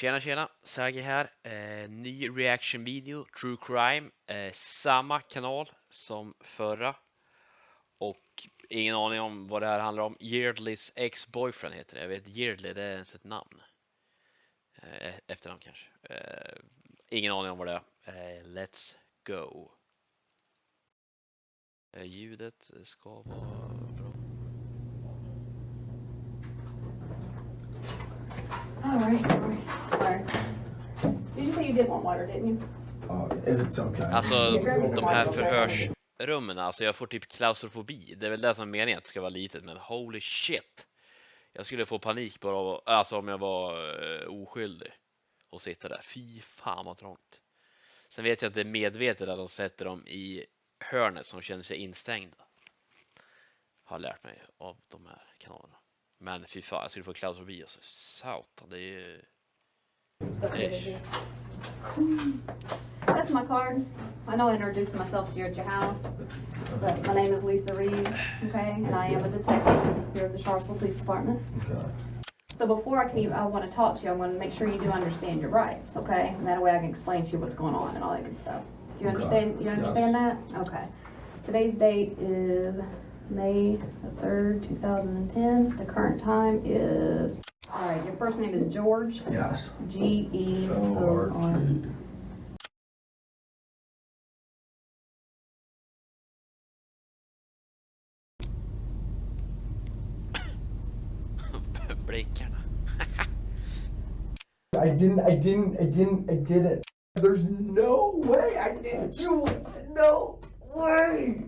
Tjena, Assagya här. Ny reaction video, True Crime. Samma kanal som förra. Och ingen aning om vad det här handlar om. Yeardleys ex-boyfriend heter det. Jag vet, Yeardley, det är ens ett namn. Efternamn kanske. Ingen aning om vad det är. Let's go. Ljudet ska vara bra. All right. Did you say you did want water, didn't you? It's okay. Alltså, de här förhörsrummen, alltså jag får typ klaustrofobi. Det är väl det som är meningen att det ska vara litet, men holy shit. Jag skulle få panik bara av, alltså om jag var oskyldig och sitta där. Fy fan vad trångt. Sen vet jag att det är medvetet att de sätter dem i hörnet som känner sig instängda. Har lärt mig av de här kanalerna. Men fy fan, jag skulle få klaustrofobi, alltså. Satan, det är ju... That's my card. I know I introduced myself to you at your house, but my name is Lisa Reeves, okay, and I am a detective here at the Charlottesville Police Department. Okay. So before I want to talk to you, I'm going to make sure you do understand your rights, okay? And that way I can explain to you what's going on and all that good stuff. Do you understand? You understand that? Okay. Today's date is May the 3rd, 2010. The current time is... All right, your first name is George? Yes. G-E-O-R. Blickarna. I didn't. There's no way I didn't do it. No way.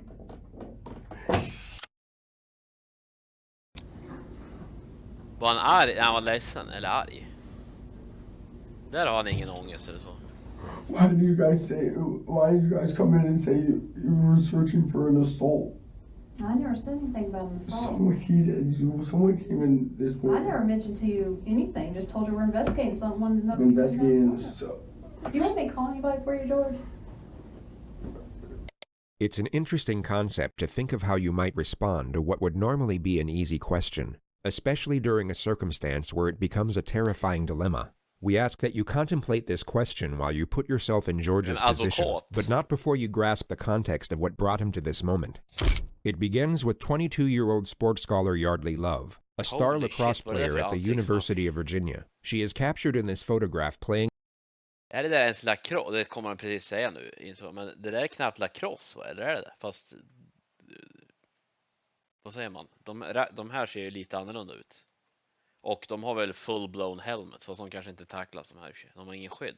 Var han arg? Han var ledsen eller arg? Där har han ingen ångest eller så. Why did you guys come in and say you were searching for an assault? I never said anything about an assault. Someone came in this morning. I never mentioned to you anything. Just told you we're investigating something. Wanted to know. Investigating this. Do you want me to call anybody for you, George? It's an interesting concept to think of how you might respond to what would normally be an easy question, especially during a circumstance where it becomes a terrifying dilemma. We ask that you contemplate this question while you put yourself in George's position, but not before you grasp the context of what brought him to this moment. It begins with 22-year-old sports scholar Yeardley Love, a star lacrosse player at the University of Virginia. She is captured in this photograph playing... Är det där ens lacrosse? Det kommer man precis säga nu. Men det där är knappt lacrosse, eller är det? Fast... Vad säger man? De här ser ju lite annorlunda ut. Och de har väl full-blown helmets, fast de kanske inte tacklas de här. De har ingen skydd.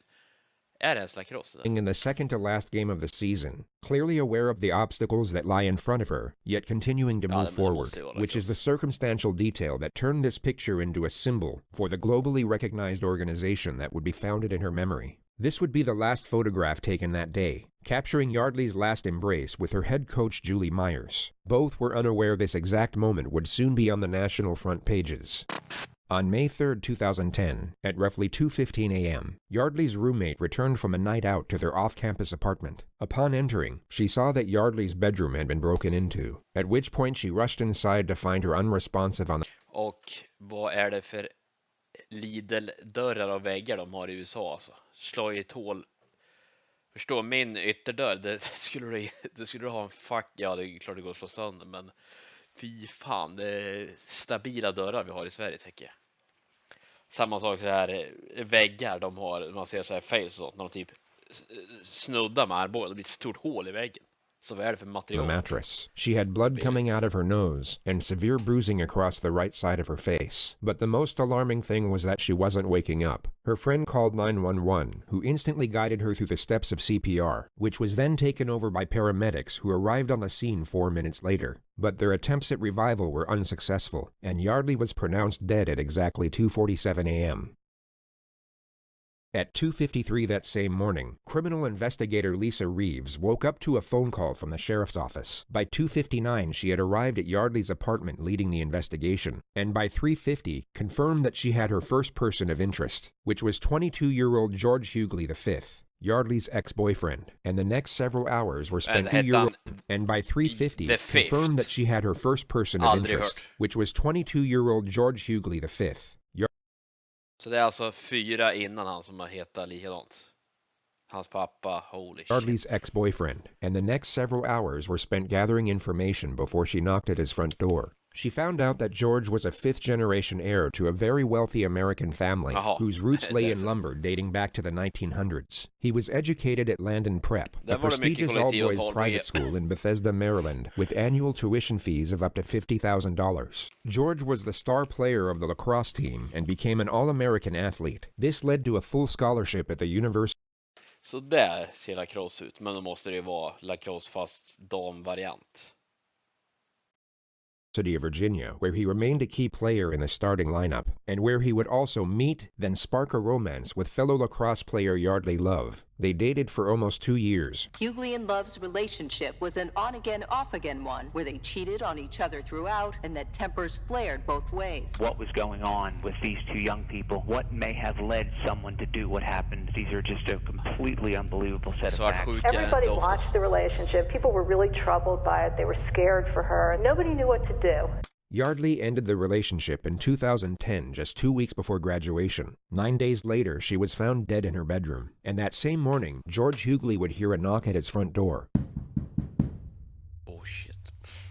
Är det ens lacrosse? In the second to last game of the season, clearly aware of the obstacles that lie in front of her, yet continuing to move forward, which is the circumstantial detail that turned this picture into a symbol for the globally recognized organization that would be founded in her memory. This would be the last photograph taken that day, capturing Yeardley's last embrace with her head coach Julie Myers. Both were unaware this exact moment would soon be on the national front pages. On May 3, 2010, at roughly 2:15 a.m., Yeardley's roommate returned from a night out to their off-campus apartment. Upon entering, she saw that Yeardley's bedroom had been broken into, at which point she rushed inside to find her unresponsive on the... Och vad är det för Lidl-dörrar och väggar de har i USA alltså? Slå i ett hål. Förstå, min ytterdörr, det skulle du ha en fuck. Ja, det är klart det går att slå sönder, men fy fan, det är stabila dörrar vi har i Sverige, tycker jag. Samma sak så här, väggar de har, man ser så här face och sånt, när de typ snuddar med armbågen, det blir ett stort hål i väggen. Så vad är det för material? The mattress. She had blood coming out of her nose and severe bruising across the right side of her face. But the most alarming thing was that she wasn't waking up. Her friend called 911, who instantly guided her through the steps of CPR, which was then taken over by paramedics who arrived on the scene 4 minutes later. But their attempts at revival were unsuccessful, and Yeardley was pronounced dead at exactly 2:47 a.m. At 2:53 that same morning, criminal investigator Lisa Reeves woke up to a phone call from the sheriff's office. By 2:59, she had arrived at Yeardley's apartment leading the investigation, and by 3:50, confirmed that she had her first person of interest, which was 22-year-old George Yeardley V, Yeardley's ex-boyfriend, and the next several hours were spent and by 3:50, confirmed that she had her first person of interest, which was 22-year-old George Yeardley V. Så det är alltså 4 innan han som har hetat likadant. Hans pappa, holy shit. Yeardley's ex-boyfriend, and the next several hours were spent gathering information before she knocked at his front door. She found out that George was a fifth-generation heir to a very wealthy American family whose roots lay in lumber dating back to the 1900s. He was educated at Landon Prep, a prestigious all-boys private school in Bethesda, Maryland, with annual tuition fees of up to $50,000. George was the star player of the lacrosse team and became an All-American athlete. This led to a full scholarship at the University Så där ser lacrosse ut, men då måste det ju vara lacrosse fast damvariant. of Virginia, where he remained a key player in the starting lineup, and where he would also meet, then spark a romance with fellow lacrosse player Yeardley Love. They dated for almost 2 years. Yeardley and Love's relationship was an on-again, off-again one, where they cheated on each other throughout, and that tempers flared both ways. What was going on with these two young people? What may have led someone to do what happened? These are just a completely unbelievable set of facts. Everybody watched the relationship. People were really troubled by it. They were scared for her. Nobody knew what to do. Yeardley ended the relationship in 2010, just 2 weeks before graduation. 9 days later, she was found dead in her bedroom. And that same morning, George Hughley would hear a knock at his front door.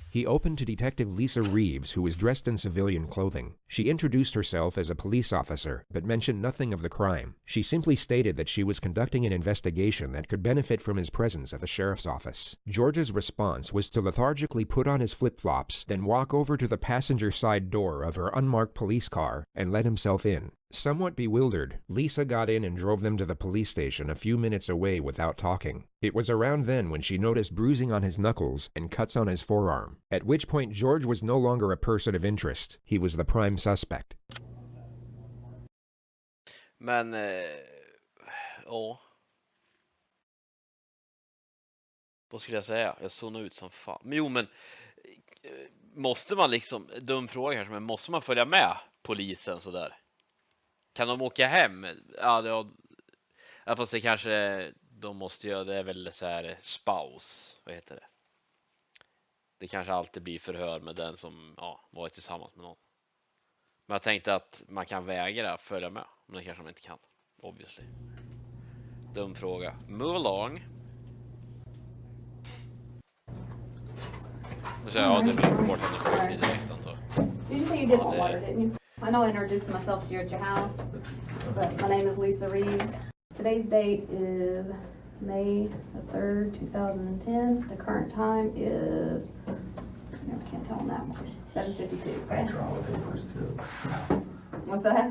He opened to Detective Lisa Reeves, who was dressed in civilian clothing. She introduced herself as a police officer, but mentioned nothing of the crime. She simply stated that she was conducting an investigation that could benefit from his presence at the sheriff's office. George's response was to lethargically put on his flip-flops, then walk over to the passenger side door of her unmarked police car and let himself in. Somewhat bewildered, Lisa got in and drove them to the police station a few minutes away without talking. It was around then when she noticed bruising on his knuckles and cuts on his forearm, at which point George was no longer a person of interest. He was the prime suspect. Men, ja. Vad skulle jag säga? Jag såg ut som fan. Men jo, men måste man liksom, dum fråga kanske, men måste man följa med polisen så där? Kan de åka hem? Ja, fast det kanske de måste göra, det är väl så här spouse, vad heter det? Det kanske alltid blir förhör med den som varit tillsammans med någon. Men jag tänkte att man kan vägra följa med, men det kanske man inte kan, obviously. Dum fråga. Move along. Så ja, det blir bort henne direkt antar. You just say you did want water, didn't you? I know I introduced myself to you at your house, but my name is Lisa Reeves. Today's date is May the 3rd, 2010. The current time is, I can't tell on that one, 7:52. I draw with papers too. What's that?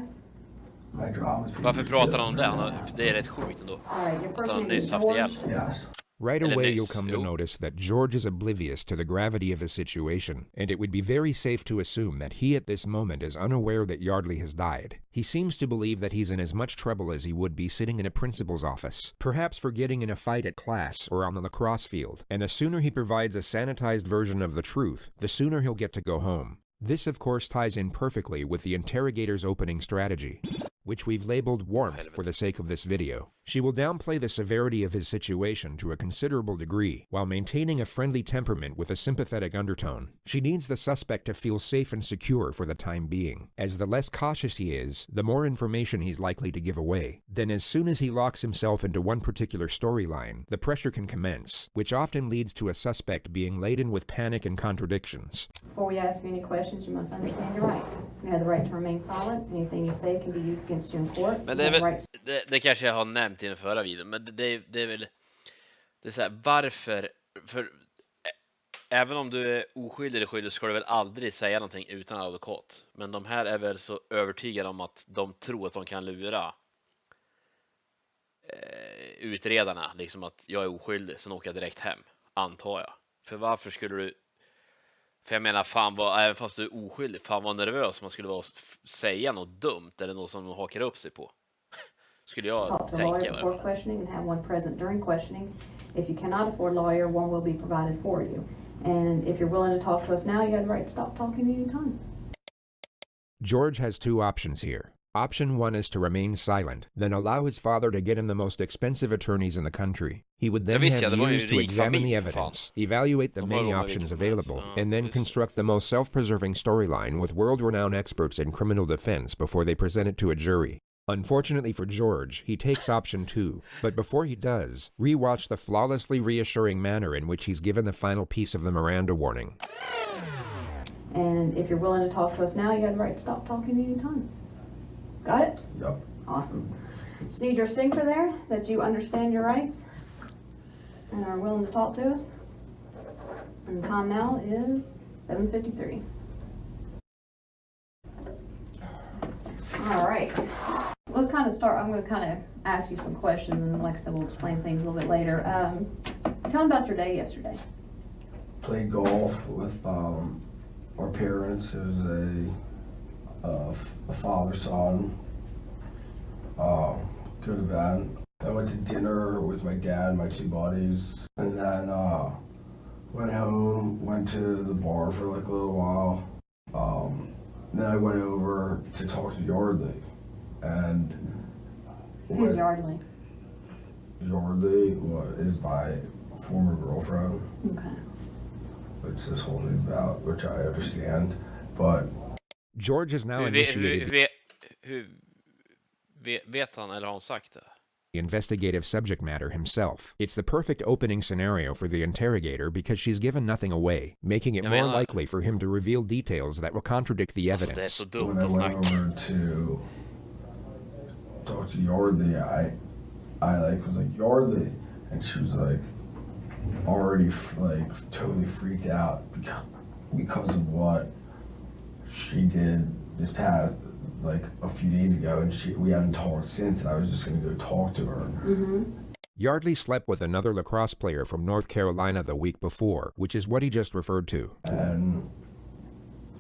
My draw was Varför pratar han om det? Det är rätt sjukt ändå. All right, your first Utan name det är is saftig George. hjälp. Yes. Right away, you'll come to notice that George is oblivious to the gravity of his situation, and it would be very safe to assume that he at this moment is unaware that Yeardley has died. He seems to believe that he's in as much trouble as he would be sitting in a principal's office, perhaps for getting in a fight at class or on the lacrosse field, and the sooner he provides a sanitized version of the truth, the sooner he'll get to go home. This, of course, ties in perfectly with the interrogator's opening strategy, which we've labeled warmth for the sake of this video. She will downplay the severity of his situation to a considerable degree, while maintaining a friendly temperament with a sympathetic undertone. She needs the suspect to feel safe and secure for the time being, as the less cautious he is, the more information he's likely to give away. Then as soon as he locks himself into one particular storyline, the pressure can commence, which often leads to a suspect being laden with panic and contradictions. Before we ask you any questions, you must understand your rights. You have the right to remain silent. Anything you say can be used against you in court. Men det är väl, det kanske jag har nämnt i den förra videon, men det är väl, det är så här, varför, för även om du är oskyldig eller skyldig ska du väl aldrig säga någonting utan advokat. Men de här är väl så övertygade om att de tror att de kan lura utredarna, liksom att jag är oskyldig, så åker jag direkt hem, antar jag. För varför skulle du, för jag menar, fan vad, även fast du är oskyldig, fan vad nervös man skulle vara att säga något dumt eller något som de hakar upp sig på. Skulle jag tänka before questioning and have one present during questioning. If you cannot afford a lawyer, one will be provided for you. And if you're willing to talk to us now, you have the right to stop talking anytime. George has two options here. Option one is to remain silent, then allow his father to get him the most expensive attorneys in the country. He would then have years to examine the evidence, evaluate the many options available, and then construct the most self-preserving storyline with world-renowned experts in criminal defense before they present it to a jury. Unfortunately for George, he takes option 2, but before he does, rewatch the flawlessly reassuring manner in which he's given the final piece of the Miranda warning. And if you're willing to talk to us now, you have the right to stop talking anytime. Got it? Yep. Awesome. Just need your signature there that you understand your rights and are willing to talk to us. And the time now is 7:53. All right. Let's kind of start. I'm going to kind of ask you some questions, and like I said, we'll explain things a little bit later. Tell me about your day yesterday. Played golf with our parents. It was a father-son. Good event. I went to dinner with my dad and my 2 buddies, and then went home, went to the bar for like a little while. Then I went over to talk to Yeardley, and Who's Yeardley? Yeardley is my former girlfriend, Okay. which this whole thing's about, which I understand, but George is now initiated Vet han eller har hon sagt det? the investigative subject matter himself. It's the perfect opening scenario for the interrogator because she's given nothing away, making it more likely for him to reveal details that will contradict the Alltså, det är evidence. så dumt when I att went snacka. over to talk to Yeardley, I like was like Yeardley, and she was like already like totally freaked out because of what she did this past like a few days ago, and we haven't talked since, and I was just gonna go talk to her. Yardley slept with another lacrosse player from North Carolina the week before, which is what he just referred to. And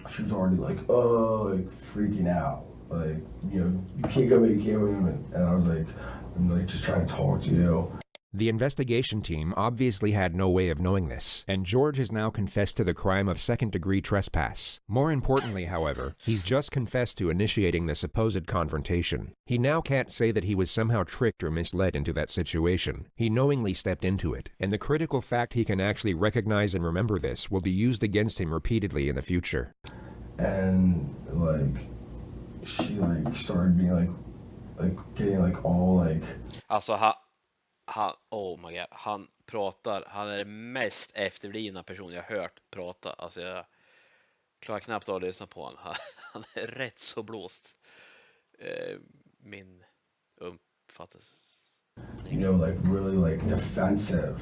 she was already like freaking out, like, you know, you can't come in, you can't come in. And I was like, I'm like just trying to talk to you. The investigation team obviously had no way of knowing this, and George has now confessed to the crime of second-degree trespass. More importantly, however, he's just confessed to initiating the supposed confrontation. He now can't say that he was somehow tricked or misled into that situation. He knowingly stepped into it, and the critical fact he can actually recognize and remember this will be used against him repeatedly in the future. And like she like started being like getting like all like Alltså oh my god, han pratar, han är den mest efterblivna person jag hört prata. Alltså jag klarar knappt av att lyssna på honom. Han är rätt så blåst. Min uppfattelse. you know, like really like defensive.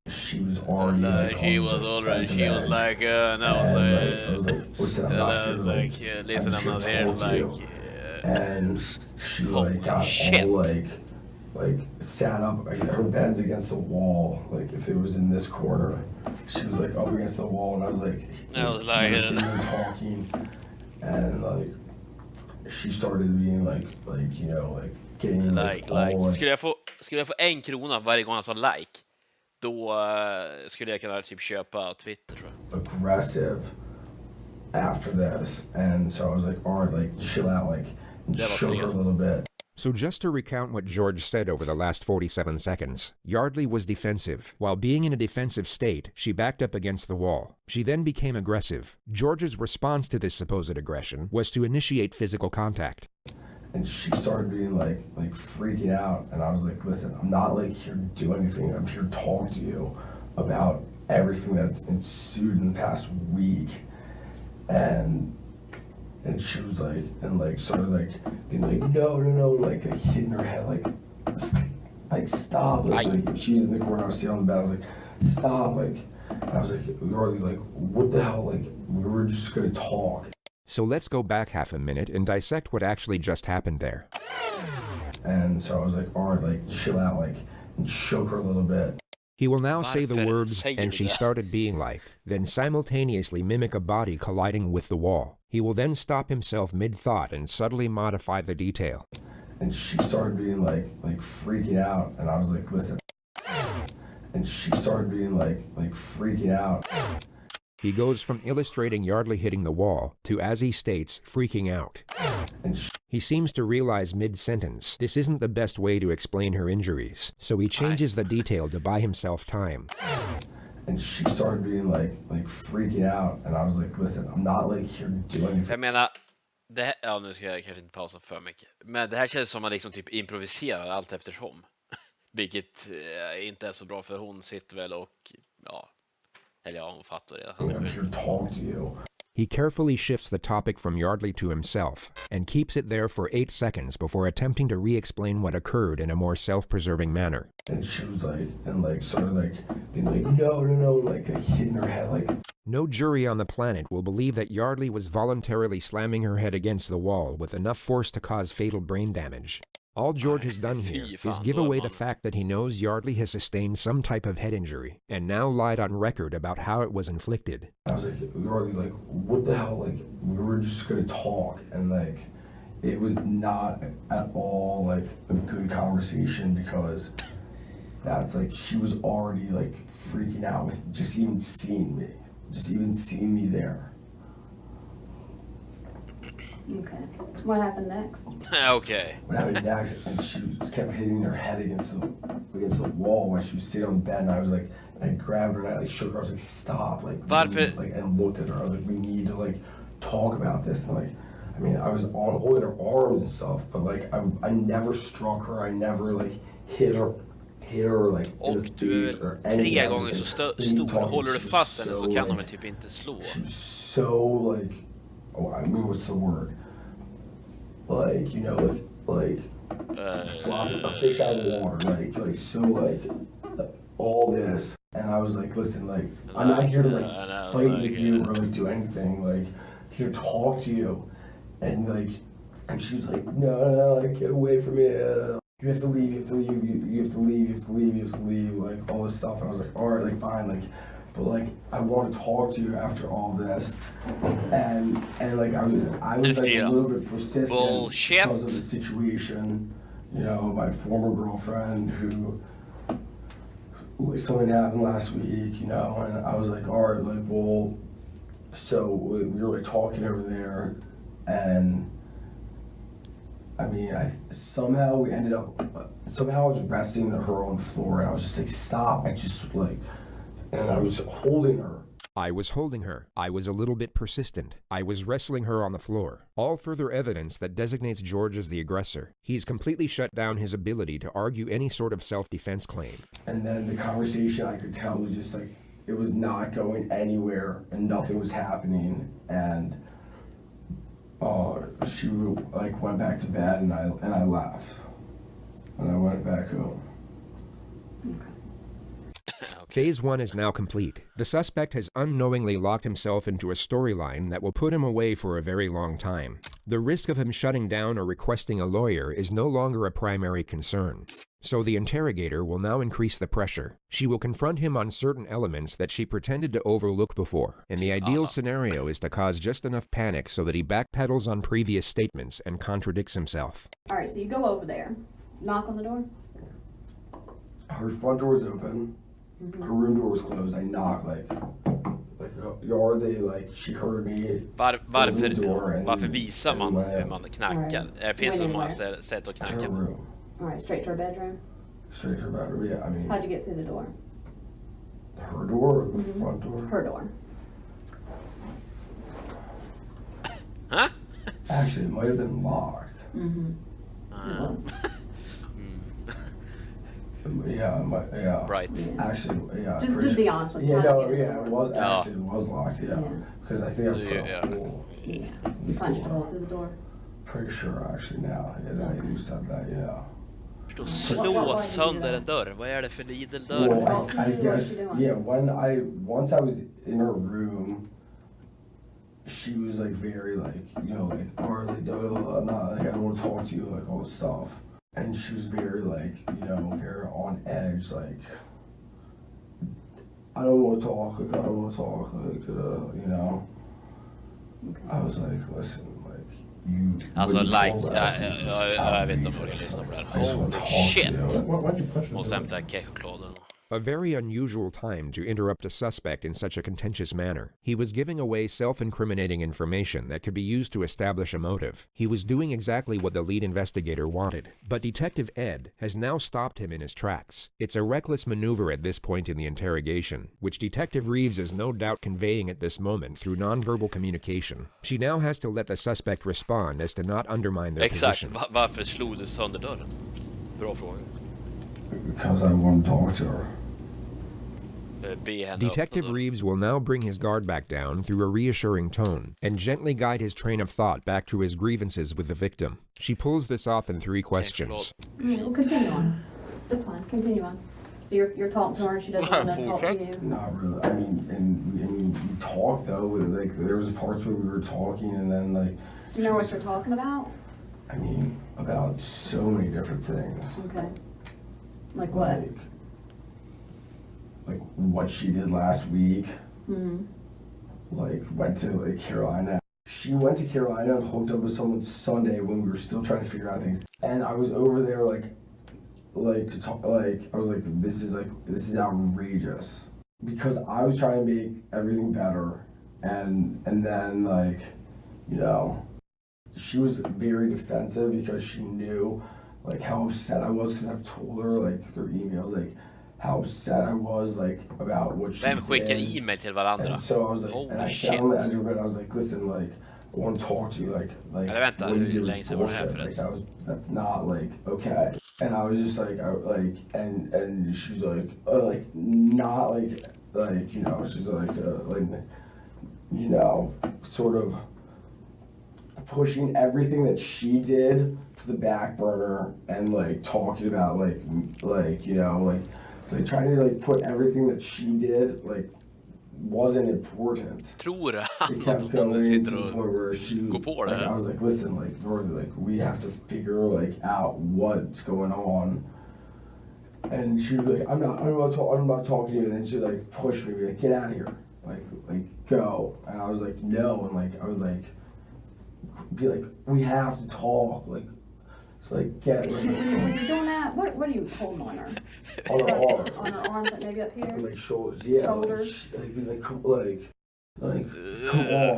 She was already like She on was the already, defensive she was edge. like, And, I was like, listen, I'm not here to like, listen, I'm not here, talk to you. And she like got all like sat up, like, her bed's against the wall, like if it was in this corner, she was like up against the wall, and I was like sitting there talking, and like she started being like you know, like getting like all Skulle jag få 1 krona varje gång han sa like, då skulle jag kunna typ köpa Twitter, tror jag. aggressive after this. And so I was like, all right, like chill out, like and show her a little bit. So just to recount what George said over the last 47 seconds, Yeardley was defensive. While being in a defensive state, she backed up against the wall. She then became aggressive. George's response to this supposed aggression was to initiate physical contact. And she started being like freaking out, and I was like, listen, I'm not like here to do anything. I'm here to talk to you about everything that's ensued in the past week. And she was like, and like started like being like, no, like hitting her head, like stop, like she was in the corner, I was sitting on the bed, I was like, stop, like, I was like, Yeardley, like, what the hell, like, we were just gonna talk. So let's go back half a minute and dissect what actually just happened there. And so I was like, all right, like, chill out, like, and shook her a little bit. He will now say the words, and she started being like, then simultaneously mimic a body colliding with the wall. He will then stop himself mid-thought and subtly modify the detail. And she started being like freaking out, and I was like, listen. And she started being like freaking out. He goes from illustrating Yeardley hitting the wall to, as he states, freaking out. And he seems to realize mid-sentence this isn't the best way to explain her injuries, so he changes the detail to buy himself time. And she started being like freaking out, and I was like, listen, I'm not like here to do anything. Jag menar, Ja, nu ska jag kanske inte pausa för mycket. Men det här känns som att man liksom typ improviserar allt eftersom. Vilket inte är så bra, för hon sitter väl och, ja, eller ja, hon fattar det. I'm here to talk to you. He carefully shifts the topic from Yeardley to himself and keeps it there for 8 seconds before attempting to re-explain what occurred in a more self-preserving manner. And she was like, and like, sort of like, being like, no, like hitting her head, like. No jury on the planet will believe that Yeardley was voluntarily slamming her head against the wall with enough force to cause fatal brain damage. All George has done here is give away the fact that he knows Yeardley has sustained some type of head injury, and now lied on record about how it was inflicted. I was like, Yeardley, like, what the hell, like, we were just gonna talk, and like, it was not at all like a good conversation, because that's like, she was already like freaking out with just even seeing me there. Okay. What happened next? Okej. What happened next? And she just kept hitting her head against the wall while she was sitting on the bed. And I was like, and I grabbed her and I like shook her. I was like, stop! Like, like, and looked at her. I was like, we need to like talk about this. And like, I mean, I was holding her arms and stuff, but like, I never struck her. I never like hit her like in the face or anything. 3 gånger så stor. Håller du fast henne så kan de typ inte slå. She was so like, oh, I mean, what's the word? Like, you know, like a fish out of the water, like so, like all this, and I was like, listen, like, I'm not here to like fight with you or like do anything, like here to talk to you, and like, and she was like, no, like, get away from me, you have to leave, you have to leave, like all this stuff, and I was like, all right, like fine, like. But like, I want to talk to you after all this, and like I was like a little bit persistent because of the situation. You know, my former girlfriend who something happened last week. You know, and I was like, all right, like, well, so we were like talking over there, and I mean, somehow we ended up. Somehow I was resting her on the floor, and I was just like, stop! I just like. And I was holding her. I was holding her. I was a little bit persistent. I was wrestling her on the floor. All further evidence that designates George as the aggressor. He's completely shut down his ability to argue any sort of self-defense claim. And then the conversation, I could tell, was just like, it was not going anywhere and nothing was happening. And she like went back to bed and I left. And I went back home. Okay. Phase 1 is now complete. The suspect has unknowingly locked himself into a storyline that will put him away for a very long time. The risk of him shutting down or requesting a lawyer is no longer a primary concern. So the interrogator will now increase the pressure. She will confront him on certain elements that she pretended to overlook before, and the ideal scenario is to cause just enough panic so that he backpedals on previous statements and contradicts himself. Alright, so you go over there, knock on the door. Her front door was open. Her room door was closed. I knocked like Yeardley, like she heard me. Varför visar man hur man knackar? Det finns så många sätt att knacka. Alright, straight to her bedroom? Straight to her bedroom, yeah. I mean. How'd you get through the door? Her door or the front door? Her door. Huh? Actually, it might have been locked. It was. Yeah. Right. Actually, yeah. Just be honest with me. Yeah, no, yeah, it was actually locked. Yeah, because I think I put a hole. Yeah, you punched a hole through the door. Pretty sure actually now. Yeah, that I used to have that. Yeah. Slå sönder en dörr. Vad är det för Lidl-dörr? Well, I guess yeah. Once I was in her room, she was like very like, you know, like, I'm not like, I don't want to talk to you, like all this stuff. And she was very like, you know, very on edge, like, I don't want to talk, like, you know. I was like, listen, like, you. Alltså like, jag vet inte om jag lyssnar på det här. Oh shit! Måste hämta kexchokladen. A very unusual time to interrupt a suspect in such a contentious manner. He was giving away self-incriminating information that could be used to establish a motive. He was doing exactly what the lead investigator wanted. But Detective Ed has now stopped him in his tracks. It's a reckless maneuver at this point in the interrogation, which Detective Reeves is no doubt conveying at this moment through nonverbal communication. She now has to let the suspect respond as to not undermine their position. Varför slog du sönder dörren? Bra fråga. Because I want to talk to her. Detective Reeves will now bring his guard back down through a reassuring tone and gently guide his train of thought back to his grievances with the victim. She pulls this off in 3 questions. We'll continue on. That's fine. Continue on. So you're talking to her and she doesn't want to talk to you? Not really. I mean, we talked though. Like there was parts where we were talking, and then like. Do you know what you're talking about? I mean, about so many different things. Okay. Like what? Like what she did last week. Mm-hmm. Like went to like Carolina. She went to Carolina and hooked up with someone Sunday when we were still trying to figure out things. And I was over there like to talk. Like I was like, this is outrageous, because I was trying to make everything better, and then like, you know, she was very defensive because she knew like how upset I was, because I've told her like through emails like how upset I was like about what she Vem skickar did. e-mail till varandra? And so I was like, and I sat on the edge of it. I was like, listen, like I want to talk to you, like Eller vänta, what you hur did was länge sedan var det här bullshit. förresten? Like that's not like okay. And I was just like, and she's like not like you know, she's like you know, sort of pushing everything that she did to the back burner, and like talking about like you know, like trying to like put everything that she did like wasn't important. Tror It kept han going to the sitter point where she, går på det like, I här? was like, listen, like, Northern, like, we have to figure like out what's going on. And she was like, I'm not talking to you. And then she like pushed me, like, get out of here, like go. And I was like, no. And like I was like, be like, we have to talk, like, so like get like. When you're doing that, what are you holding on her? On her arm. On her arms, like maybe up here? Like shoulders, yeah. Shoulders. Like be like come on,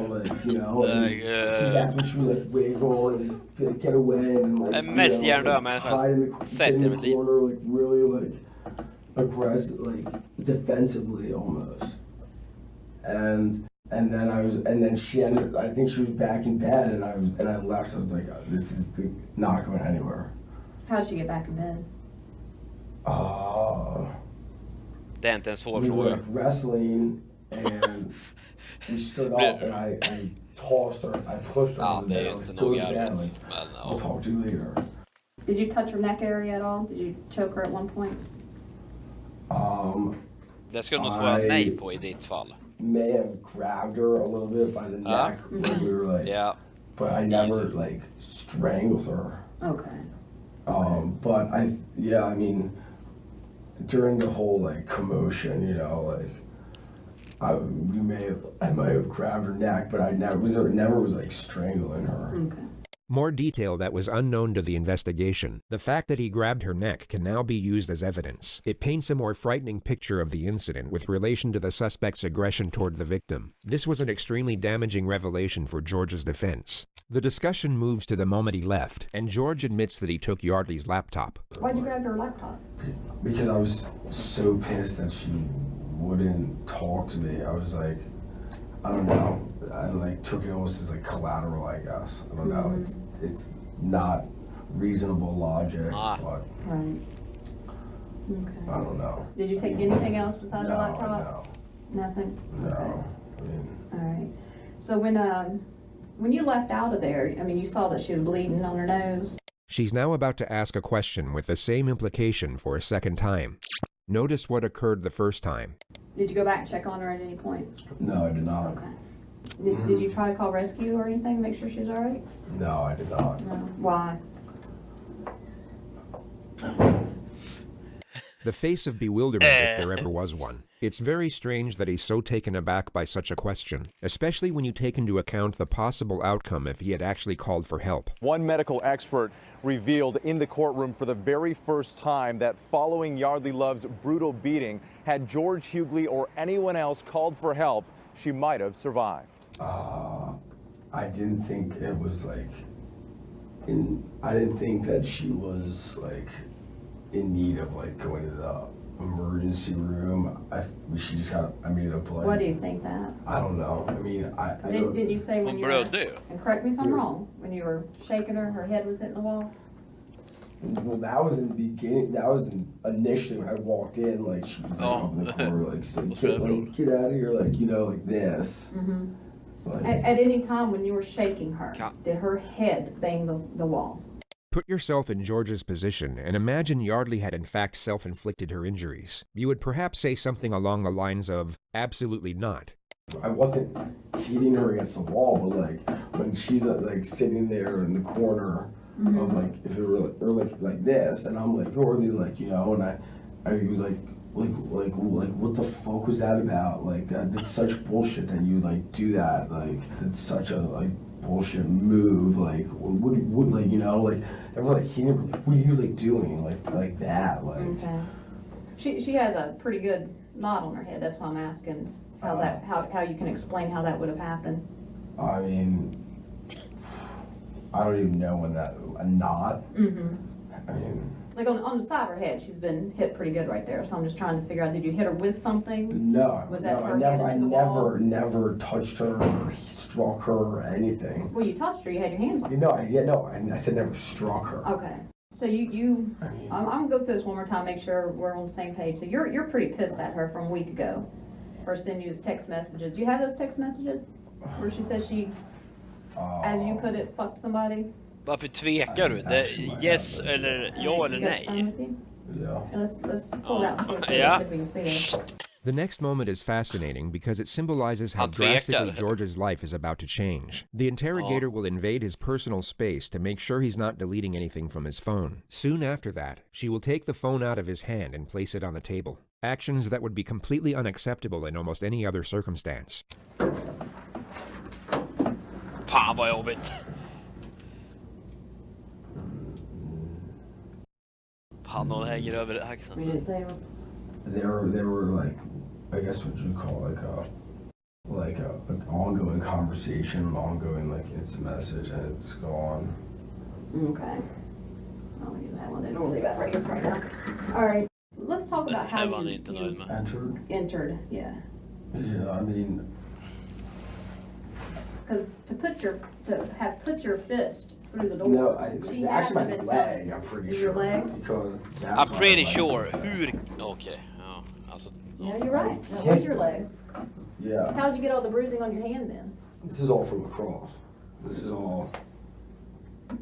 like, you know. See, that's when she would like wiggle and be like, get away, and like, Den mest hjärndöda människan hide in sett i mitt the liv. corner, like really like aggressive, like defensively almost. And then she ended. I think she was back in bed, and I left. I was like, this is not going anywhere. How'd she get back in bed? Det är inte en svår We were fråga. like wrestling, and we stood up, and I tossed her. I pushed her Ja, to the det är bed. I ju was inte like, go nog to bed. jävligt. Like, Men I'll ja. talk to you later. Did you touch her neck area at all? Did you choke her at one point? Det skulle nog svara nej på i ditt fall. May have grabbed her a little bit by the neck when we were like, Yeah. but I never like strangled her. Okay. But I mean, during the whole like commotion, you know, like I might have grabbed her neck, but I never was like strangling her. Okay. More detail that was unknown to the investigation. The fact that he grabbed her neck can now be used as evidence. It paints a more frightening picture of the incident with relation to the suspect's aggression toward the victim. This was an extremely damaging revelation for George's defense. The discussion moves to the moment he left, and George admits that he took Yeardley's laptop. Why'd you grab her laptop? Because I was so pissed that she wouldn't talk to me. I was like, I don't know. I like took it almost as like collateral, I guess. I don't know. It's not reasonable logic, but Right. Okay. I don't know. Did you take anything else besides the No, laptop? Nothing? no. I mean, Alright. So when you left out of there, I mean, you saw that she was bleeding on her nose. She's now about to ask a question with the same implication for a second time. Notice what occurred the first time. Did you go back and check on her at any point? no, I did not. Okay. Did you try to call rescue or anything to make sure she's alright? No, I did not. No. Why? The face of bewilderment, if there ever was one. It's very strange that he's so taken aback by such a question, especially when you take into account the possible outcome if he had actually called for help. One medical expert revealed in the courtroom for the very first time that following Yeardley Love's brutal beating, had George Hughley or anyone else called for help, she might have survived. I didn't think it was like, I didn't think that she was like in need of like going to the emergency room. She just got, I mean, a blood. What do you think that? I don't know. I mean, I don't. Did you say when you were, and correct me if I'm wrong, when you were shaking her, her head was hitting the wall? Well, that was in the beginning. That was initially when I walked in. Like she was like up in the corner, like, so, get out of here, like, you know, like this. Mm-hmm. Like, At any time when you were shaking her, did her head bang the wall? Put yourself in George's position and imagine Yeardley had in fact self-inflicted her injuries. You would perhaps say something along the lines of, absolutely not. I wasn't hitting her against the wall, but like when she's like sitting there in the corner of like, if it were like this, and I'm like, Yeardley, like, you know, and I was like what the fuck was that about? Like that's such bullshit that you like do that. Like it's such a like bullshit move. Like would like, you know, like ever like hitting her, like, what are you like doing like that? Like okay. She has a pretty good knot on her head. That's why I'm asking how you can explain how that would have happened. I mean, I don't even know when that a knot. Mm-hmm. I mean, like on the side of her head, she's been hit pretty good right there. So I'm just trying to figure out, did you hit her with something? No. Was that no, her head into the wall? never touched her or struck her or anything. Well, you touched her. You had your hands on her. No, I said never struck her. Okay. So I'm gonna go through this one more time, make sure we're on the same page. So you're pretty pissed at her from a week ago for sending you text messages. Do you have those text messages where she says she, as you put it, fucked somebody? Varför tvekar du? Det yes eller ja eller nej? Yeah. Let's pull it out so we can see it. The next moment is fascinating because it symbolizes how drastically George's life is about to change. The interrogator will invade his personal space to make sure he's not deleting anything from his phone. Soon after that, she will take the phone out of his hand and place it on the table. Actions that would be completely unacceptable in almost any other circumstance. Fan vad jobbigt. Pannan hänger över axeln. We didn't say They were like, I guess what you call like a ongoing conversation, an ongoing like instant message, and it's gone. Okay. I'll use that one then. We'll leave that right here for right now. All right. Let's talk about how you entered. Yeah. Yeah, I mean, because to have put your fist through the door. No, it's actually my leg. I'm pretty sure. Your leg? Because that's I'm pretty sure. Okay. Ja, alltså. Yeah, you're right. That was your leg. Yeah. How'd you get all the bruising on your hand then? This is all from lacrosse. This is all.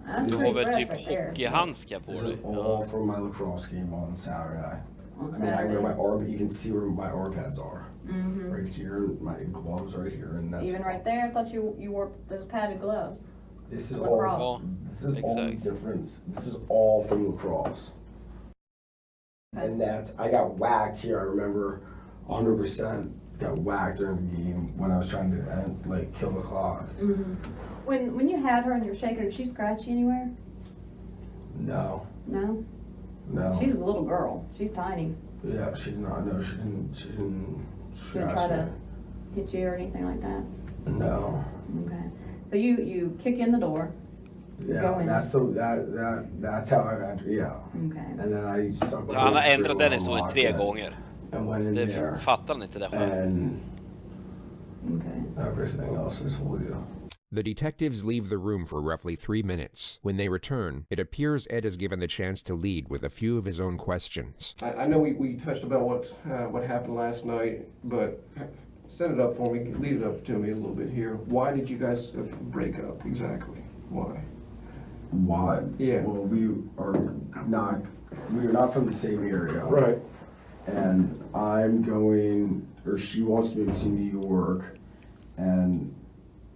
That's Du har pretty väl fresh typ right there. hockeyhandskar på This dig? is all from my lacrosse game on Saturday. On I mean, I wear Saturday. my arm. You can see where my arm pads are. Mm-hmm. Right here, and my gloves right here, and that's. Even right there, I thought you wore those padded gloves. This is Lacrosse. all. This is all the difference. This is all from lacrosse. Okay. And I got whacked here. I remember 100% got whacked during the game when I was trying to kill the clock. Mm-hmm. When you had her and you're shaking her, did she scratch you anywhere? No. No? No. She's a little girl. She's tiny. Yeah, she did not. No, she didn't. She didn't She didn't scratch try me. to hit you or anything like that? No. Okay. So you kick in the door. Yeah, Go in. that's how I got. Yeah. Okay. And then I stuck my Han har hand ändrat through den and historien unlocked 3 it gånger. and went in Det there. fattar han inte det själv. And Okay. everything else is for you. The detectives leave the room for roughly 3 minutes. When they return, it appears Ed is given the chance to lead with a few of his own questions. I know we touched about what happened last night, but set it up for me, lead it up to me a little bit here. Why did you guys break up exactly? Why? Why? Yeah. Well, we are not from the same area. Right. And she wants to move to New York, and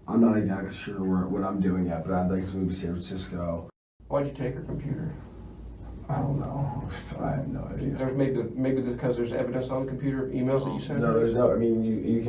I'm not exactly sure what I'm doing yet, but I'd like to move to San Francisco. Why'd you take her computer? I don't know. I have no idea. There's maybe because there's evidence on the computer, emails that you sent? No, there's no, I mean, you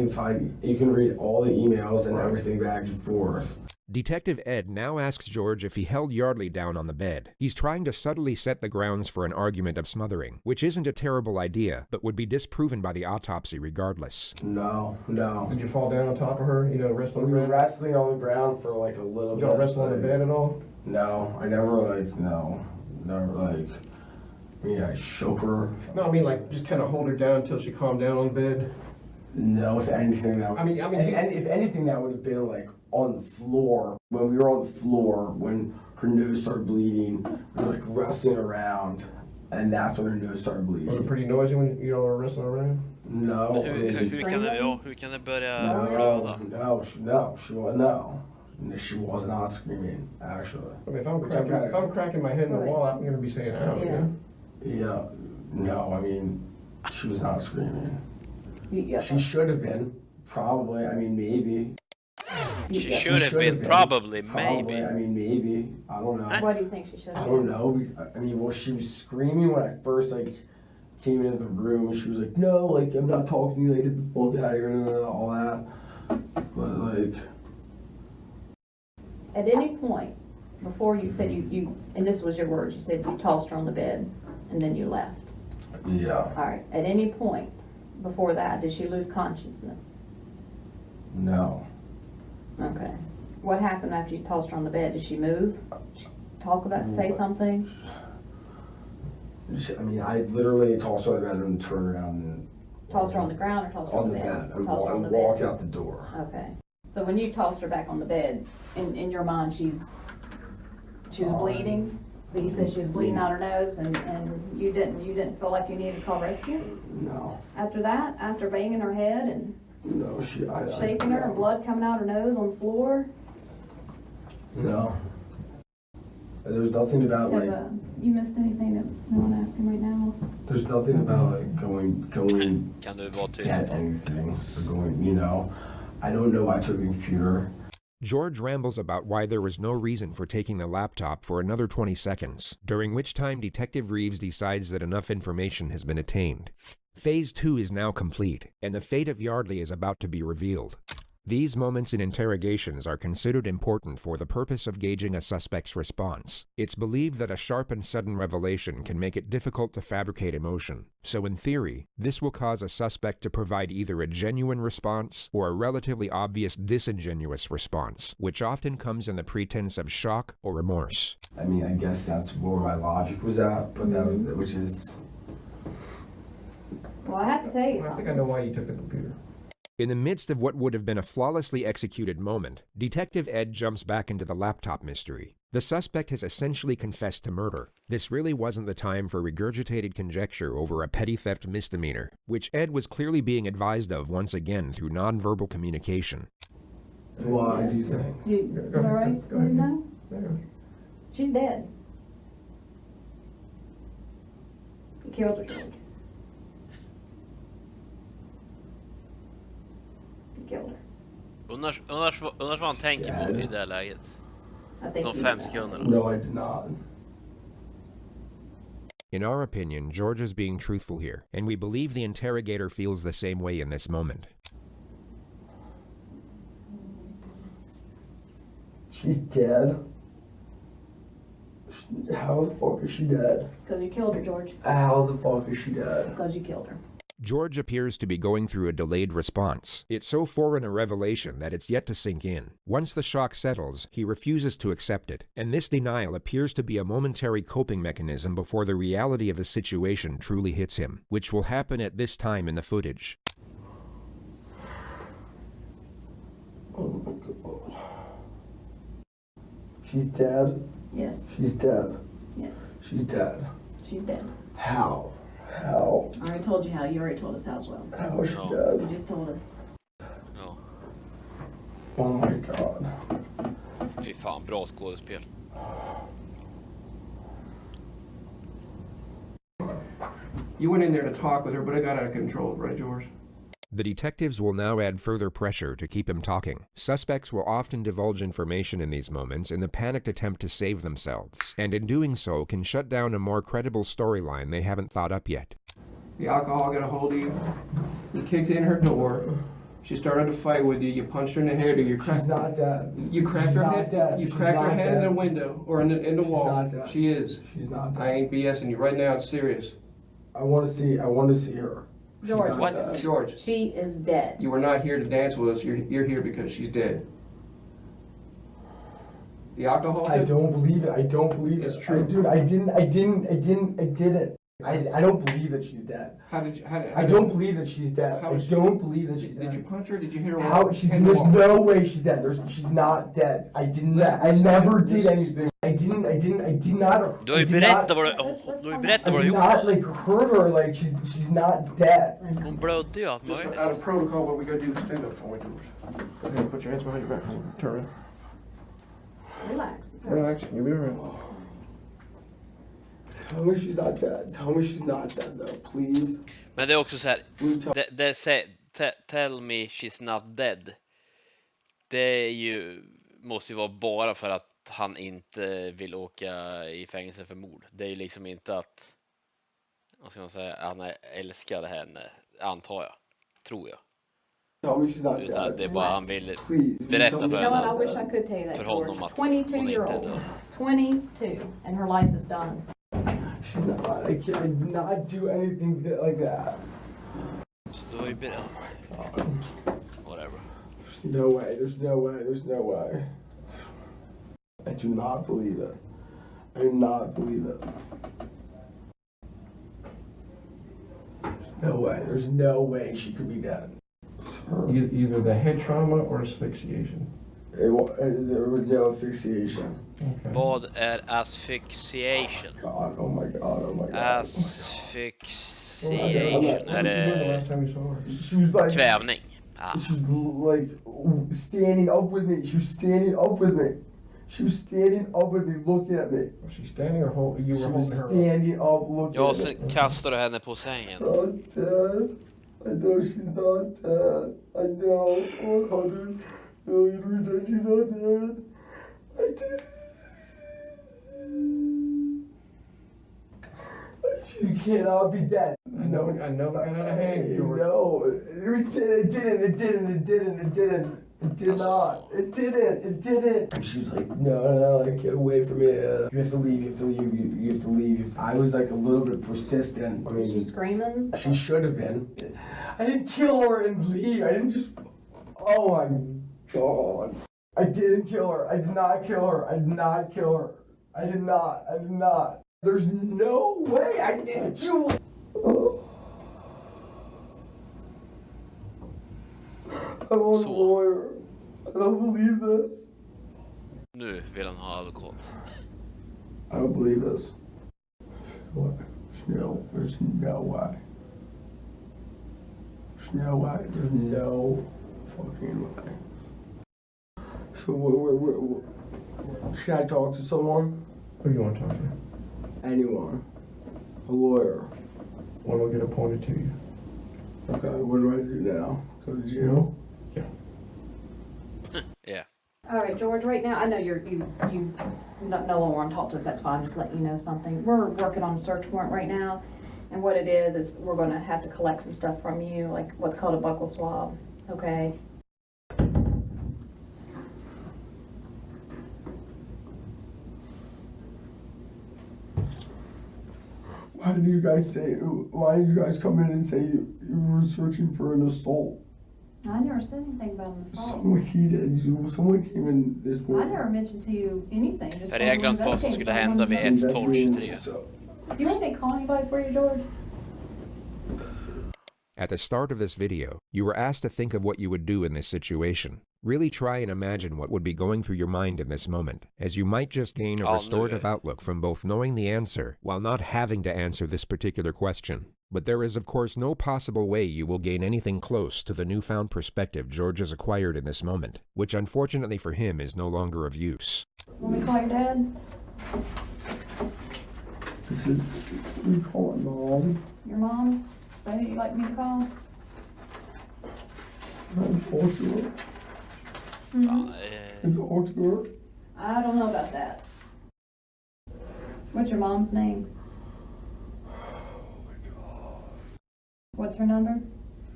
can read all the emails and everything back and forth. Detective Ed now asks George if he held Yeardley down on the bed. He's trying to subtly set the grounds for an argument of smothering, which isn't a terrible idea, but would be disproven by the autopsy regardless. No. Did you fall down on top of her, wrestle on We the were ground? wrestling on the ground for like a little Did bit. y'all wrestle on the bed at all? No, I never I shook her. No, I mean just kind of hold her down until she calmed down on the bed. No, if anything that if anything that would have been like on the floor. When we were on the floor, when her nose started bleeding, we were like wrestling around, and that's when her nose started bleeding. Was it pretty noisy when y'all were wrestling around? No. Hur kan det börja blöda? No, she was not screaming, actually. I mean, if I'm cracking my head in the wall, I'm gonna be saying ow. Yeah. No, I mean, she was not screaming. Yeah. She should have been, probably. I mean, maybe. She should have been, probably, maybe. I mean, maybe. I don't know. What do you think she should have? I don't know. I mean, well, she was screaming when I first came into the room. She was like, "No, I'm not talking to you. Get the fuck out of here," all that. But At any point before you said you and this was your words, you said you tossed her on the bed and then you left. Yeah. All right. At any point before that, did she lose consciousness? No. Okay. What happened after you tossed her on the bed? Did she move? Say something? I mean, I literally tossed her on the bed and turned around and... Tossed her on the ground or tossed her on the bed? And tossed her on the walked bed. out the door. Okay. So when you tossed her back on the bed, in your mind, she was bleeding? But you said she was bleeding out her nose, and you didn't feel like you needed to call rescue? No. After that, after banging her head and No, shaking her and blood coming out her nose on the floor? No. There's nothing about you missed anything that no one asking right now? There's nothing about going Kan du vara to tyst? get anything or going, I don't know why I took the computer. George rambles about why there was no reason for taking the laptop for another 20 seconds, during which time Detective Reeves decides that enough information has been attained. Phase 2 is now complete, and the fate of Yeardley is about to be revealed. These moments in interrogations are considered important for the purpose of gauging a suspect's response. It's believed that a sharp and sudden revelation can make it difficult to fabricate emotion. So in theory, this will cause a suspect to provide either a genuine response or a relatively obvious disingenuous response, which often comes in the pretense of shock or remorse. I mean, I guess that's where my logic was at, but which is... Well, I have to tell you I something. think I know why you took the computer. In the midst of what would have been a flawlessly executed moment, Detective Ed jumps back into the laptop mystery. The suspect has essentially confessed to murder. This really wasn't the time for regurgitated conjecture over a petty theft misdemeanor, which Ed was clearly being advised of once again through nonverbal communication. Why do you think? You all right? Go ahead. No? Yeah. She's dead. You killed her, George. You killed her. Undrar vad han tänker på i det här läget. I think De you 5 did that. sekunderna. No, I did not. In our opinion, George is being truthful here, and we believe the interrogator feels the same way in this moment. She's dead? How the fuck is she dead? Because you killed her, George. How the fuck is she dead? Because you killed her. George appears to be going through a delayed response. It's so foreign a revelation that it's yet to sink in. Once the shock settles, he refuses to accept it, and this denial appears to be a momentary coping mechanism before the reality of the situation truly hits him, which will happen at this time in the footage. Oh my god. She's dead? Yes. She's dead. Yes. She's dead. She's dead. How? How? I already told you how. You already told us how as well. How is she No. dead? You just told us. Ja. Oh my god. Fy fan, bra skådespel. You went in there to talk with her, but it got out of control, right, George? The detectives will now add further pressure to keep him talking. Suspects will often divulge information in these moments in the panicked attempt to save themselves, and in doing so can shut down a more credible storyline they haven't thought up yet. The alcohol got a hold of you. You kicked in her door. She started to fight with you. You punched her in the head, or you cracked. She's not dead. You cracked her head. Dead. You cracked her head in the window or in the wall. Not dead. She is. She's not dead. I ain't BSing you right now. It's serious. I want to see her. George, What? George, she is dead. you were not here to dance with us. You're here because she's dead. The alcohol. I don't believe it. I don't believe it. It's true. Dude, I didn't. I don't believe that she's dead. How did you? I don't believe that she's dead. How I is don't believe that she's Did dead. you punch her? Did you hit her? How? There's no way she's dead. She's not dead. I didn't. I never did anything. I did not. Du har ju berättat vad du I did gjort. not hurt her. Like she's not dead. Hon blödde ju allt Just möjligt. out of protocol, what we gotta do is stand up for me, George. Go ahead, put your hands behind your back. Turn. Relax. It's all right. Relax. You'll be alright. Tell me she's not dead. Tell me she's not dead though, please. Men det är också så här. Tell me she's not dead. Det är ju, måste ju vara bara för att han inte vill åka i fängelse för mord. Det är ju liksom inte att, vad ska man säga, han älskade henne, antar jag. Tror jag. Tell me she's not Utan dead. det är bara han vill Please. berätta för Helen, I henne. wish I could tell you that, För George. honom att hon inte är 22-year-old. död. 22, and her life is done. She's not. I did not do anything like that. Så du har ju berättat. Whatever. There's no way. There's no way. There's no way. I do not believe it. I do not believe it. There's no way. There's no way she could be dead. Either the head trauma or asphyxiation. There was no asphyxiation. Okay. Vad är asphyxiation? God, oh my god, oh my god. Asphyxiation. Är The det last time you saw her. She was like, kvävning? Ah. she was like standing up with me. She was standing up with me. She was standing up with me, looking at me. Was she standing or you were She was holding her up? standing up, looking Ja, at me. sen kastar du henne på sängen. Not dead. I know she's not dead. I know 100 million percent she's not dead. I did. She cannot be dead. I know it got out of hand, George. No, it did not. It didn't. And she's like, no, like, get away from me. You have to leave, you have to leave. I was like a little bit persistent. I Was she mean, screaming? she should have been. I didn't kill her and leave. I didn't just. Oh my god. I didn't kill her. I did not kill her. I did not kill her. I did not. There's no way I didn't do it. I'm a lawyer. I don't believe this. Nu vill han ha advokat. I don't believe this. There's no way. There's no way. There's no fucking way. So, should I talk to someone? Who do you want to talk to? Anyone. A lawyer. One will get appointed to you. Okay, what do I do now? Go to jail? Yeah. All right, George. Right now, I know you no longer want to talk to us. That's fine. Just let you know something. We're working on a search warrant right now, and what it is we're going to have to collect some stuff from you, like what's called a buccal swab. Okay. Why did you guys come in and say you were searching for an assault? I never said anything about an assault. Someone came in this I morning. never mentioned to you anything. Just För told me reglerna we're på vad som investigating skulle hända vid someone. 1:12:23. Do you want me to call anybody for you, George? At the start of this video, you were asked to think of what you would do in this situation. Really try and imagine what would be going through your mind in this moment, as you might just gain a restorative outlook from both knowing the answer while not having to answer this particular question. But there is of course no possible way you will gain anything close to the newfound perspective George has acquired in this moment, which unfortunately for him is no longer of use. Want me to call your dad? We call it Mom. Your mom? Is that who you'd like me to call? Can I talk to her? Ja, Can I talk to her? I don't know about that. What's your mom's name? Oh my God. What's her number?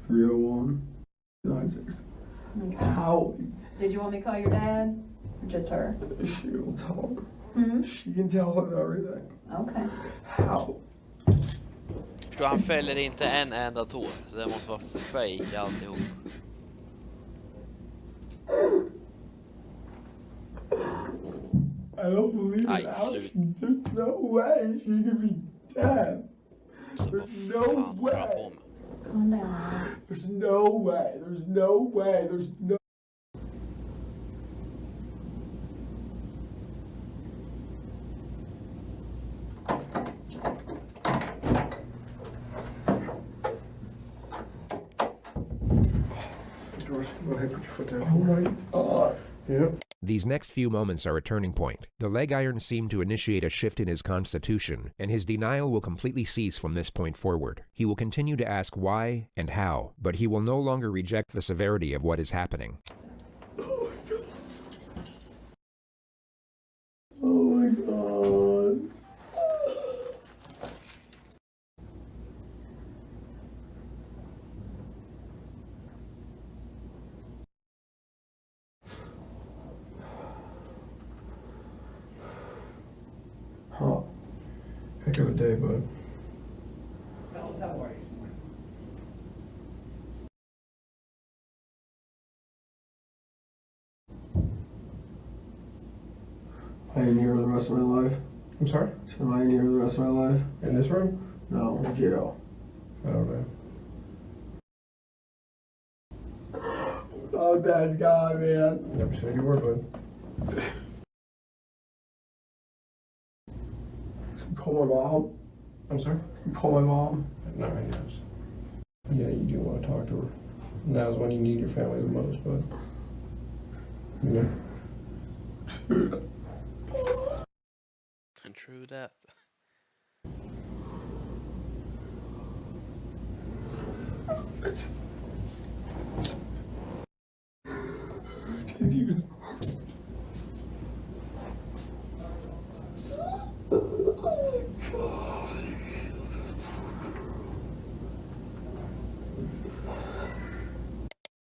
301-96. Okay. How? Did you want me to call your dad? Or just her? She'll tell him. Mm-hmm. She can tell him everything. Okay. How? förstår, han fäller inte en enda tår. Det måste vara fake alltihop. I don't believe Nej, it. slut. There's no way she's gonna be dead. Så vad There's no fan håller han på way. med? Calm down. There's no way. There's no way. There's no. George, go ahead, put your foot down. Oh my God. Yep. These next few moments are a turning point. The leg irons seem to initiate a shift in his constitution, and his denial will completely cease from this point forward. He will continue to ask why and how, but he will no longer reject the severity of what is happening. Oh my God. Huh. Heck of a day, bud. Am I in here the rest of my life? I'm sorry? So am I in here the rest of my life? In this room? No, in jail. I don't know. Not a bad guy, man. Never said you were, bud. Call my mom. I'm sorry? Call my mom. Not right now. Yeah, you do want to talk to her. Now's when you need your family the most, bud. You know? And true that. Didn't even.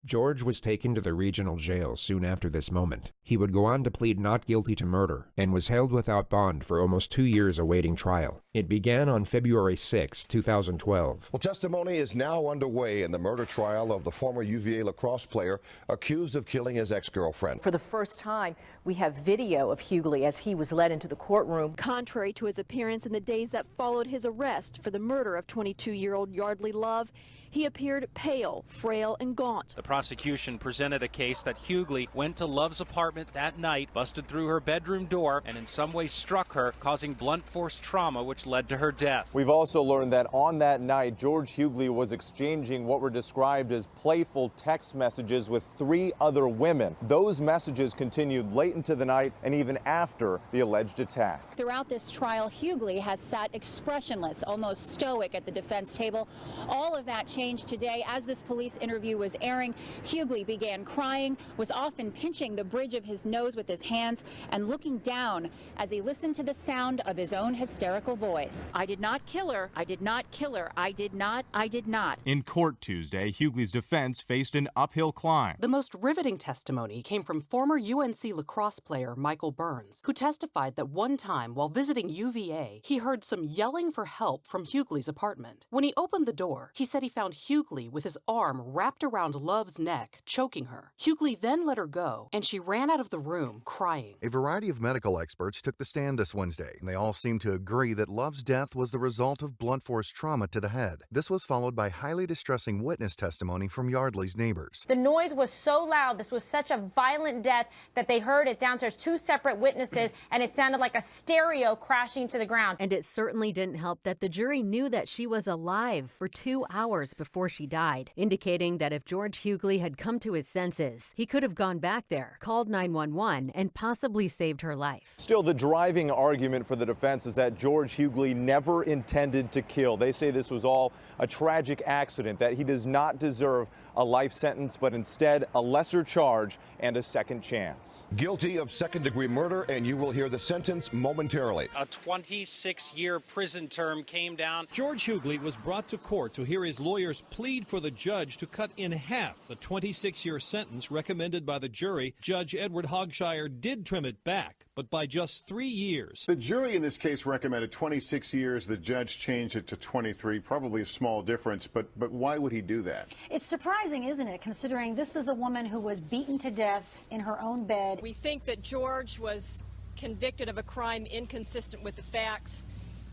George was taken to the regional jail soon after this moment. He would go on to plead not guilty to murder and was held without bond for almost 2 years awaiting trial. It began on February 6, 2012. Well, testimony is now underway in the murder trial of the former UVA lacrosse player accused of killing his ex-girlfriend. For the first time, we have video of Yeardley as he was led into the courtroom. Contrary to his appearance in the days that followed his arrest for the murder of 22-year-old Yeardley Love, he appeared pale, frail, and gaunt. The prosecution presented a case that Yeardley went to Love's apartment that night, busted through her bedroom door, and in some way struck her, causing blunt force trauma which led to her death. We've also learned that on that night, George Yeardley was exchanging what were described as playful text messages with 3 other women. Those messages continued late into the night and even after the alleged attack. Throughout this trial, Yeardley has sat expressionless, almost stoic at the defense table. All of that changed today. As this police interview was airing, Yeardley began crying, was often pinching the bridge of his nose with his hands and looking down as he listened to the sound of his own hysterical voice. I did not kill her. I did not kill her. I did not. I did not. In court Tuesday, Yeardley's defense faced an uphill climb. The most riveting testimony came from former UNC lacrosse player Michael Burns, who testified that one time while visiting UVA, he heard some yelling for help from Yeardley's apartment. When he opened the door, he said he found Yeardley with his arm wrapped around Love's neck, choking her. Yeardley then let her go, and she ran out of the room, crying. A variety of medical experts took the stand this Wednesday, and they all seemed to agree that Love's death was the result of blunt force trauma to the head. This was followed by highly distressing witness testimony from Yeardley's neighbors. The noise was so loud, this was such a violent death that they heard it downstairs, 2 separate witnesses, and it sounded like a stereo crashing to the ground. And it certainly didn't help that the jury knew that she was alive for 2 hours before she died, indicating that if George Yeardley had come to his senses, he could have gone back there, called 911, and possibly saved her life. Still, the driving argument for the defense is that George Yeardley Yeardley never intended to kill. They say this was all a tragic accident, that he does not deserve a life sentence, but instead a lesser charge and a second chance. Guilty of second-degree murder, and you will hear the sentence momentarily. A 26-year prison term came down. George Yeardley was brought to court to hear his lawyers plead for the judge to cut in half the 26-year sentence recommended by the jury. Judge Edward Hogshire did trim it back, but by just 3 years. The jury in this case recommended 26 years. The judge changed it to 23, probably a small difference, but why would he do that? It's surprising, isn't it, considering this is a woman who was beaten to death in her own bed. We think that George was convicted of a crime inconsistent with the facts,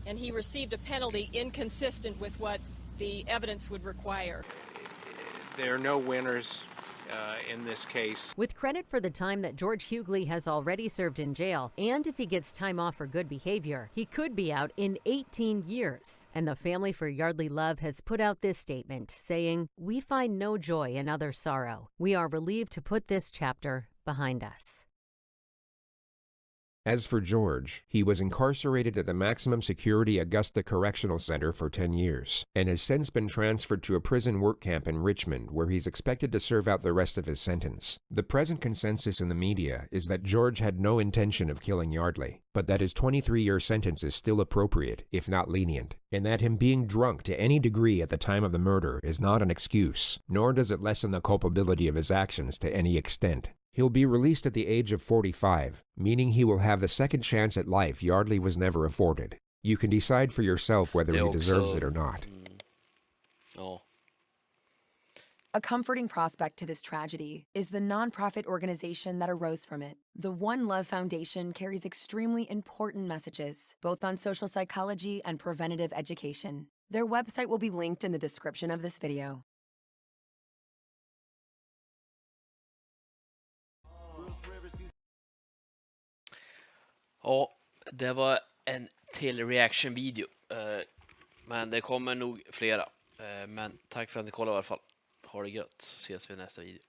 and he received a penalty inconsistent with what the evidence would require. There are no winners in this case. With credit for the time that George Yeardley has already served in jail, and if he gets time off for good behavior, he could be out in 18 years. And the family for Yeardley Love has put out this statement saying, "We find no joy in other sorrow. We are relieved to put this chapter behind us." As for George, he was incarcerated at the maximum security Augusta Correctional Center for 10 years, and has since been transferred to a prison work camp in Richmond, where he's expected to serve out the rest of his sentence. The present consensus in the media is that George had no intention of killing Yeardley, but that his 23-year sentence is still appropriate, if not lenient, and that him being drunk to any degree at the time of the murder is not an excuse, nor does it lessen the culpability of his actions to any extent. He'll be released at the age of 45, meaning he will have the second chance at life Yeardley was never afforded. You can decide for yourself whether he deserves it or not. Oh. A comforting prospect to this tragedy is the nonprofit organization that arose from it. The One Love Foundation carries extremely important messages, both on social psychology and preventative education. Their website will be linked in the description of this video. Ja, det var en till reaction-video. Men det kommer nog flera. Men tack för att ni kollade i alla fall. Ha det gött, så ses vi i nästa video.